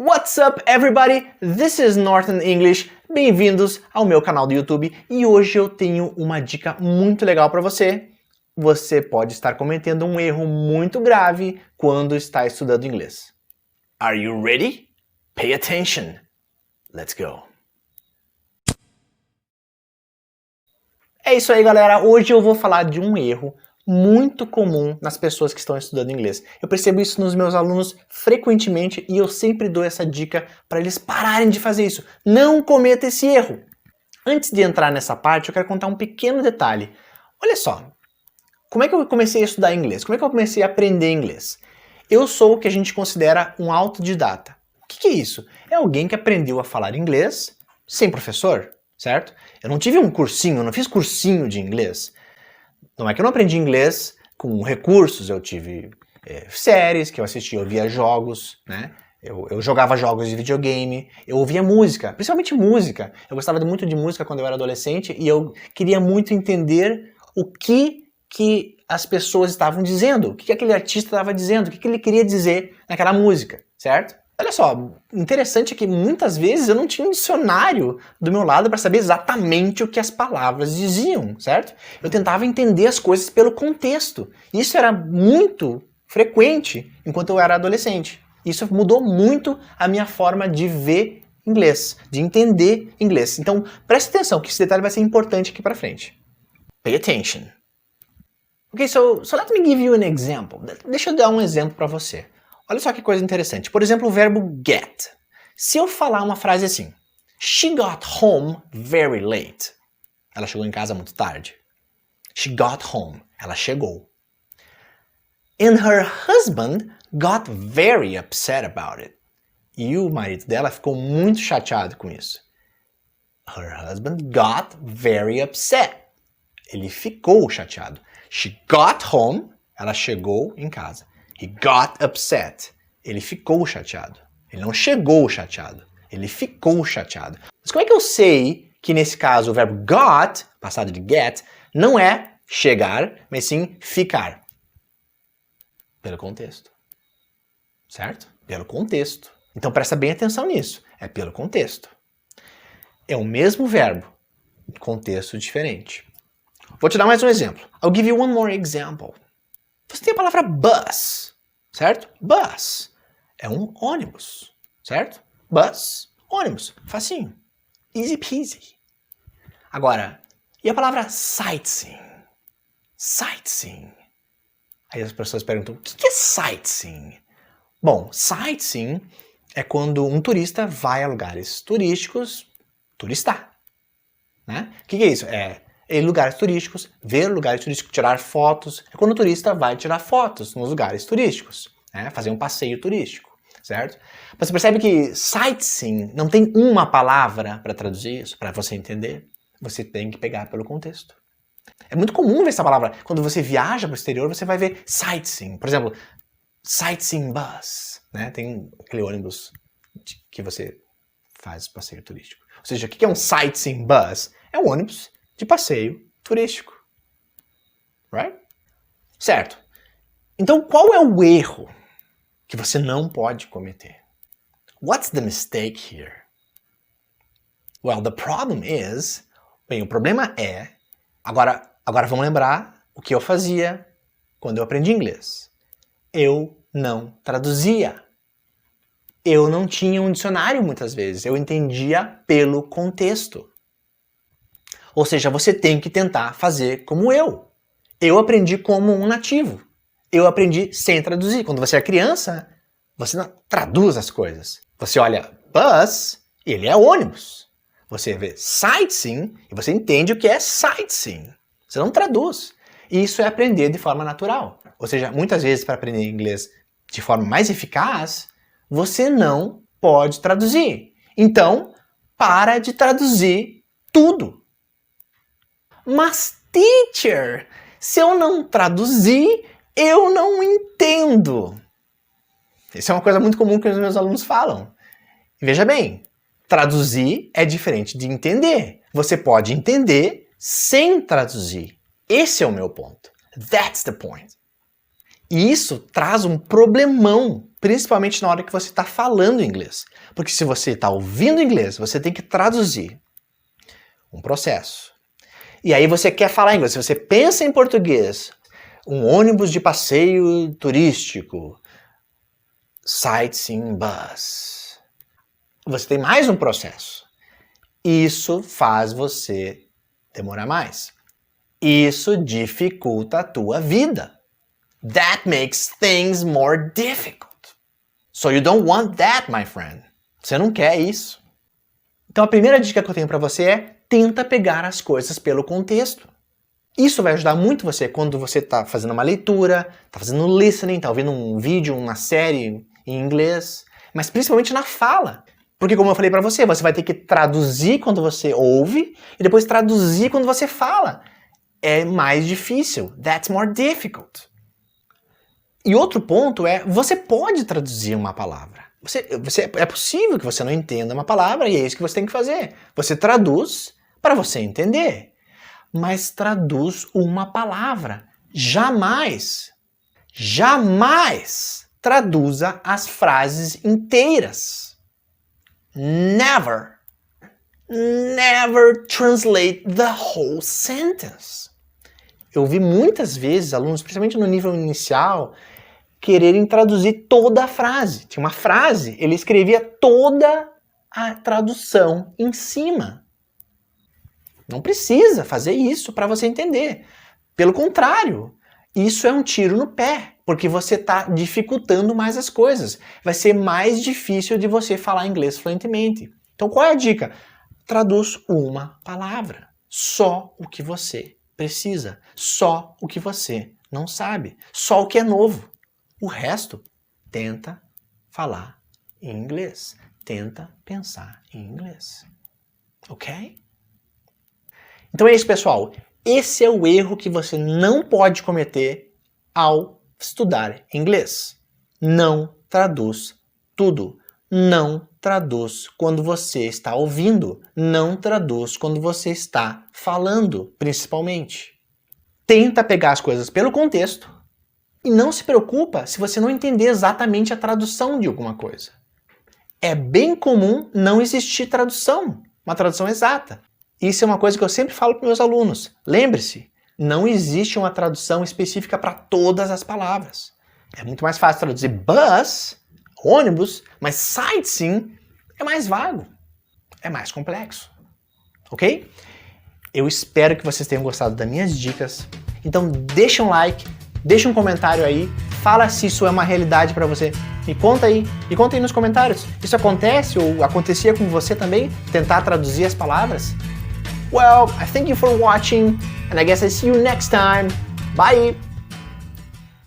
What's up, everybody? This is Norton English. Bem-vindos ao meu canal do YouTube e hoje eu tenho uma dica muito legal para você. Você pode estar cometendo um erro muito grave quando está estudando inglês. Are you ready? Pay attention. Let's go. É isso aí, galera. Hoje eu vou falar de um erro muito comum nas pessoas que estão estudando inglês. Eu percebo isso nos meus alunos frequentemente e eu sempre dou essa dica para eles pararem de fazer isso. Não cometa esse erro. Antes de entrar nessa parte, eu quero contar um pequeno detalhe. Olha só, como é que eu comecei a estudar inglês? Como é que eu comecei a aprender inglês? Eu sou o que a gente considera um autodidata. O que é isso? É alguém que aprendeu a falar inglês sem professor, certo? Eu não tive um cursinho, eu não fiz cursinho de inglês. Não é que eu não aprendi inglês com recursos, eu tive séries que eu assistia, eu via jogos, né? Eu jogava jogos de videogame, eu ouvia música, principalmente música. Eu gostava muito de música quando eu era adolescente e eu queria muito entender o que as pessoas estavam dizendo, o que aquele artista estava dizendo, o que ele queria dizer naquela música, certo? Olha só, interessante é que muitas vezes eu não tinha um dicionário do meu lado para saber exatamente o que as palavras diziam, certo? Eu tentava entender as coisas pelo contexto. Isso era muito frequente enquanto eu era adolescente. Isso mudou muito a minha forma de ver inglês, de entender inglês. Então, preste atenção que esse detalhe vai ser importante aqui para frente. Pay attention. Ok, so let me give you an example. Deixa eu dar um exemplo para você. Olha só que coisa interessante. Por exemplo, o verbo get. Se eu falar uma frase assim, She got home very late. Ela chegou em casa muito tarde. She got home. Ela chegou. And her husband got very upset about it. E o marido dela ficou muito chateado com isso. Her husband got very upset. Ele ficou chateado. She got home. Ela chegou em casa. He got upset. Ele ficou chateado. Ele não chegou chateado. Ele ficou chateado. Mas como é que eu sei que nesse caso o verbo got, passado de get, não é chegar, mas sim ficar? Pelo contexto. Certo? Pelo contexto. Então presta bem atenção nisso. É pelo contexto. É o mesmo verbo, contexto diferente. Vou te dar mais um exemplo. I'll give you one more example. Você tem a palavra bus, certo? Bus é um ônibus, certo? Bus, ônibus, facinho. Easy peasy. Agora, e a palavra sightseeing? Sightseeing. Aí as pessoas perguntam, o que é sightseeing? Bom, sightseeing é quando um turista vai a lugares turísticos turistar, né? O que é isso? É em lugares turísticos, ver lugares turísticos, tirar fotos. É quando o turista vai tirar fotos nos lugares turísticos, né? Fazer um passeio turístico, certo? Mas você percebe que sightseeing não tem uma palavra para traduzir isso, para você entender. Você tem que pegar pelo contexto. É muito comum ver essa palavra. Quando você viaja para o exterior, você vai ver sightseeing. Por exemplo, sightseeing bus, né? Tem aquele ônibus que você faz passeio turístico. Ou seja, o que é um sightseeing bus? É um ônibus de passeio turístico. Right? Certo. Então, qual é o erro que você não pode cometer? What's the mistake here? Well, the problem is... Bem, o problema é... Agora vamos lembrar o que eu fazia quando eu aprendi inglês. Eu não traduzia. Eu não tinha um dicionário muitas vezes. Eu entendia pelo contexto. Ou seja, você tem que tentar fazer como eu. Eu aprendi como um nativo. Eu aprendi sem traduzir. Quando você é criança, você não traduz as coisas. Você olha bus, ele é ônibus. Você vê sightseeing e você entende o que é sightseeing. Você não traduz. E isso é aprender de forma natural. Ou seja, muitas vezes para aprender inglês de forma mais eficaz, você não pode traduzir. Então, para de traduzir tudo. Mas, teacher, se eu não traduzir, eu não entendo. Isso é uma coisa muito comum que os meus alunos falam. E veja bem, traduzir é diferente de entender. Você pode entender sem traduzir. Esse é o meu ponto. That's the point. E isso traz um problemão, principalmente na hora que você está falando inglês. Porque se você está ouvindo inglês, você tem que traduzir um processo. E aí você quer falar inglês. Se você pensa em português, um ônibus de passeio turístico, sightseeing bus, você tem mais um processo. Isso faz você demorar mais. Isso dificulta a tua vida. That makes things more difficult. So you don't want that, my friend. Você não quer isso. Então a primeira dica que eu tenho para você é: tenta pegar as coisas pelo contexto. Isso vai ajudar muito você quando você está fazendo uma leitura, está fazendo listening, está ouvindo um vídeo, uma série em inglês, mas principalmente na fala. Porque como eu falei para você, você vai ter que traduzir quando você ouve e depois traduzir quando você fala. É mais difícil. That's more difficult. E outro ponto é, você pode traduzir uma palavra. É possível que você não entenda uma palavra e é isso que você tem que fazer. Você traduz para você entender. Mas traduz uma palavra. Jamais traduza as frases inteiras. Never translate the whole sentence. Eu vi muitas vezes alunos, principalmente no nível inicial, quererem traduzir toda a frase. Tinha uma frase, ele escrevia toda a tradução em cima. Não precisa fazer isso para você entender. Pelo contrário, isso é um tiro no pé, porque você está dificultando mais as coisas. Vai ser mais difícil de você falar inglês fluentemente. Então qual é a dica? Traduz uma palavra. Só o que você precisa. Só o que você não sabe. Só o que é novo. O resto, tenta falar em inglês. Tenta pensar em inglês. Ok? Então é isso, pessoal. Esse é o erro que você não pode cometer ao estudar inglês. Não traduz tudo. Não traduz quando você está ouvindo. Não traduz quando você está falando, principalmente. Tenta pegar as coisas pelo contexto e não se preocupa se você não entender exatamente a tradução de alguma coisa. É bem comum não existir tradução, uma tradução exata. Isso é uma coisa que eu sempre falo para meus alunos. Lembre-se, não existe uma tradução específica para todas as palavras. É muito mais fácil traduzir bus, ônibus, mas sightseeing é mais vago, é mais complexo. Ok? Eu espero que vocês tenham gostado das minhas dicas. Então deixa um like, deixa um comentário aí, fala se isso é uma realidade para você. Me conta aí nos comentários. Isso acontece ou acontecia com você também? Tentar traduzir as palavras? Well, I thank you for watching, and I guess I see you next time. Bye!